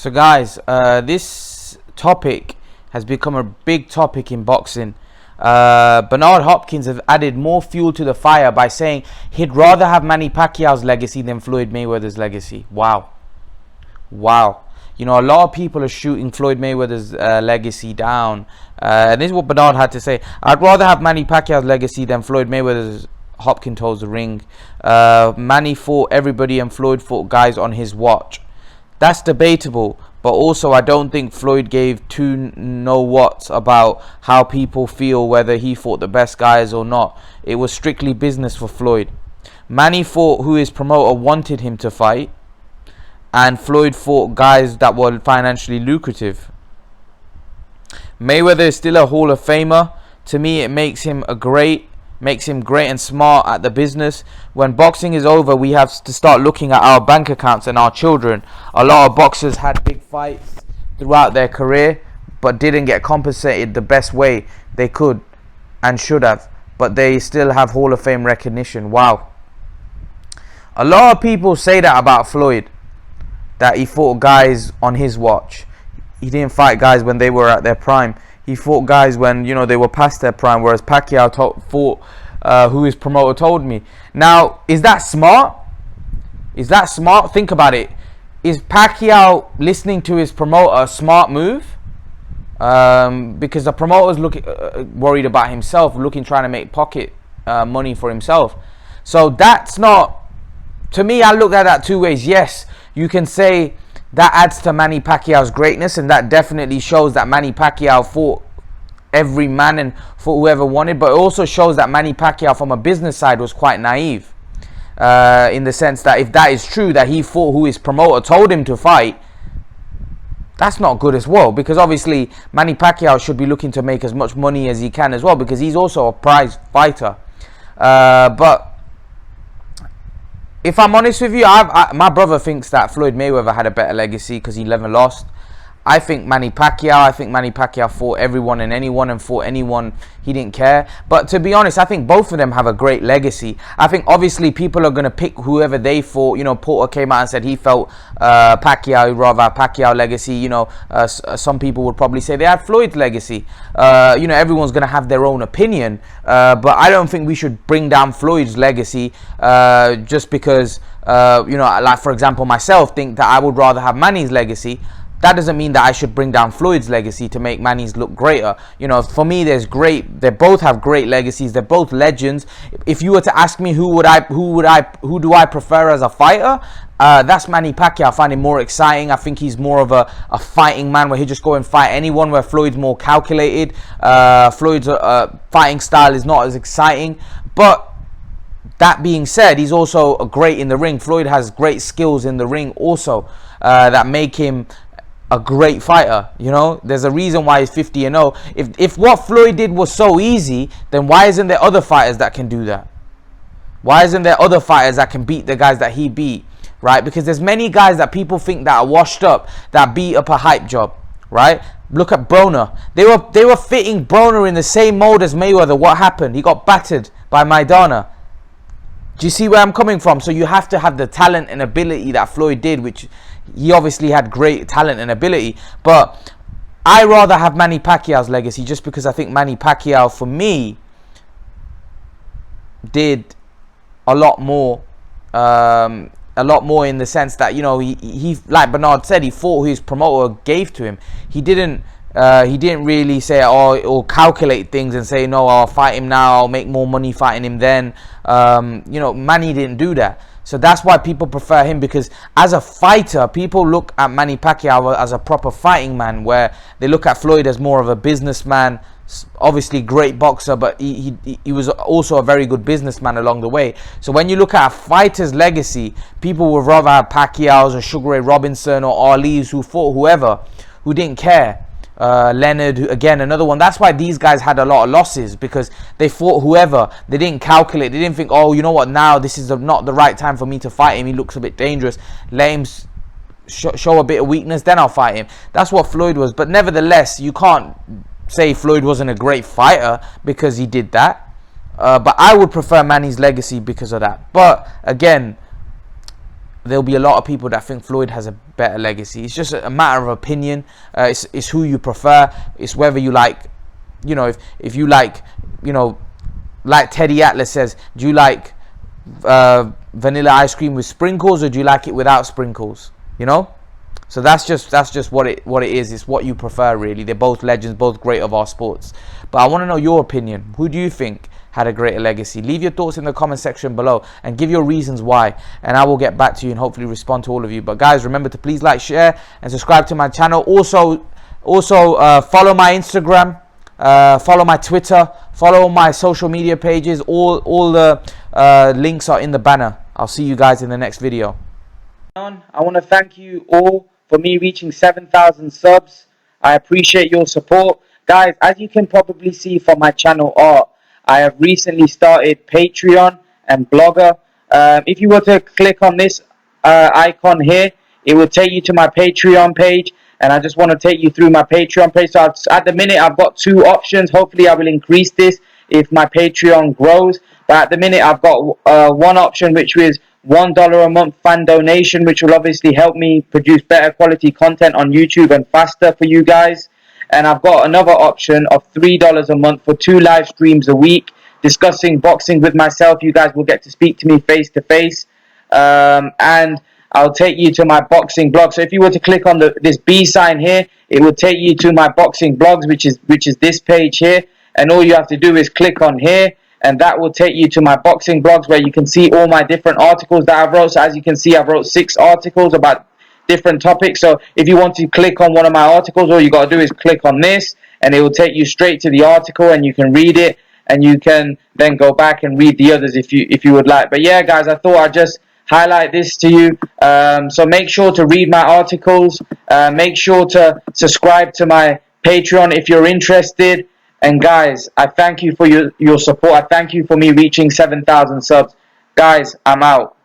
So guys, this topic has become a big topic in boxing. Bernard Hopkins has added more fuel to the fire by saying he'd rather have Manny Pacquiao's legacy than Floyd Mayweather's legacy. Wow. You know, a lot of people are shooting Floyd Mayweather's legacy down. And this is what Bernard had to say. I'd rather have Manny Pacquiao's legacy than Floyd Mayweather's. Hopkins told the ring. Manny fought everybody and Floyd fought guys on his watch. That's debatable, but also I don't think Floyd gave two no whats about how people feel, whether he fought the best guys or not. It was strictly business for Floyd. Manny fought who his promoter wanted him to fight, and Floyd fought guys that were financially lucrative. Mayweather is still a Hall of Famer. To me, it makes him great and smart at the business. When boxing is over, we have to start looking at our bank accounts and our children. A lot of boxers had big fights throughout their career, but didn't get compensated the best way they could and should have, but they still have Hall of Fame recognition. Wow. A lot of people say that about Floyd, that he fought guys on his watch. He didn't fight guys when they were at their prime. He fought guys when, you know, they were past their prime, whereas Pacquiao fought who his promoter told me. Now, is that smart? Is that smart? Think about it. Is Pacquiao listening to his promoter a smart move? Because the promoter's worried about himself, trying to make pocket money for himself. So that's not, to me, I look at that two ways. Yes, you can say that adds to Manny Pacquiao's greatness, and that definitely shows that Manny Pacquiao fought every man and fought whoever wanted, but it also shows that Manny Pacquiao from a business side was quite naive, in the sense that if that is true, that he fought who his promoter told him to fight, that's not good as well, because obviously Manny Pacquiao should be looking to make as much money as he can as well, because he's also a prize fighter. But if I'm honest with you, my brother thinks that Floyd Mayweather had a better legacy because he never lost. I think Manny Pacquiao fought everyone and anyone and fought anyone. He didn't care. But to be honest, I think both of them have a great legacy. I think obviously people are going to pick whoever they fought. You know, Porter came out and said he felt Pacquiao, he'd rather have Pacquiao legacy. You know, some people would probably say they had Floyd's legacy. You know, everyone's going to have their own opinion. But I don't think we should bring down Floyd's legacy just because, you know, like for example, myself think that I would rather have Manny's legacy. That doesn't mean that I should bring down Floyd's legacy to make Manny's look greater. You know, for me, they both have great legacies. They're both legends. If you were to ask me who do I prefer as a fighter, that's Manny Pacquiao. I find him more exciting. I think he's more of a fighting man where he'll just go and fight anyone, where Floyd's more calculated. Floyd's fighting style is not as exciting. But that being said, he's also great in the ring. Floyd has great skills in the ring also that make him a great fighter. You know, there's a reason why he's 50-0. If what Floyd did was so easy, then why isn't there other fighters that can do that? Why isn't there other fighters that can beat the guys that he beat, right? Because there's many guys that people think that are washed up, that beat up a hype job, right? Look at Broner. They were fitting Broner in the same mold as Mayweather. What happened? He got battered by Maidana. Do you see where I'm coming from? So you have to have the talent and ability that Floyd did, which he obviously had great talent and ability. But I rather have Manny Pacquiao's legacy, just because I think Manny Pacquiao, for me, did a lot more in the sense that, you know, he like Bernard said, he fought who his promoter gave to him. He didn't really say or calculate things and say, no, I'll fight him now, I'll make more money fighting him then. You know, Manny didn't do that. So that's why people prefer him, because as a fighter, people look at Manny Pacquiao as a proper fighting man, where they look at Floyd as more of a businessman. Obviously great boxer, but he was also a very good businessman along the way. So when you look at a fighter's legacy, people would rather have Pacquiao's or Sugar Ray Robinson or Ali's, who fought whoever, who didn't care. Leonard, again, another one. That's why these guys had a lot of losses, because they fought whoever. They didn't calculate. They didn't think, oh, you know what, now this is not the right time for me to fight him. He looks a bit dangerous. Let him show a bit of weakness, then I'll fight him. That's what Floyd was. But nevertheless, you can't say Floyd wasn't a great fighter because he did that. But I would prefer Manny's legacy because of that. But again, there'll be a lot of people that think Floyd has a better legacy. It's just a matter of opinion. It's who you prefer. It's whether you like, you know, if you like, you know, like Teddy Atlas says, do you like vanilla ice cream with sprinkles, or do you like it without sprinkles? You know. So that's just what it is. It's what you prefer, really. They're both legends, both great of our sports. But I want to know your opinion. Who do you think had a greater legacy? Leave your thoughts in the comment section below and give your reasons why, and I will get back to you and hopefully respond to all of you. But guys, remember to please like, share, and subscribe to my channel. Also follow my Instagram, follow my Twitter, follow my social media pages. All the links are in the banner. I'll see you guys in the next video. I want to thank you all for me reaching 7,000 subs. I appreciate your support. Guys, as you can probably see from my channel art, I have recently started Patreon and Blogger. If you were to click on this icon here, it will take you to my Patreon page, and I just want to take you through my Patreon page. So at the minute, I've got 2 options. Hopefully, I will increase this if my Patreon grows. But at the minute, I've got one option, which is $1 a month fan donation, which will obviously help me produce better quality content on YouTube and faster for you guys. And I've got another option of $3 a month for 2 live streams a week discussing boxing with myself. You guys will get to speak to me face to face, and I'll take you to my boxing blog. So if you were to click on this B sign here, it will take you to my boxing blogs, which is this page here. And all you have to do is click on here, and that will take you to my boxing blogs, where you can see all my different articles that I've wrote. So as you can see, I've wrote 6 articles about different topics. So if you want to click on one of my articles, all you got to do is click on this, and it will take you straight to the article, and you can read it, and you can then go back and read the others if you would like. But yeah, guys, I thought I'd just highlight this to you. So make sure to read my articles. Make sure to subscribe to my Patreon if you're interested. And guys, I thank you for your support. I thank you for me reaching 7,000 subs. Guys, I'm out.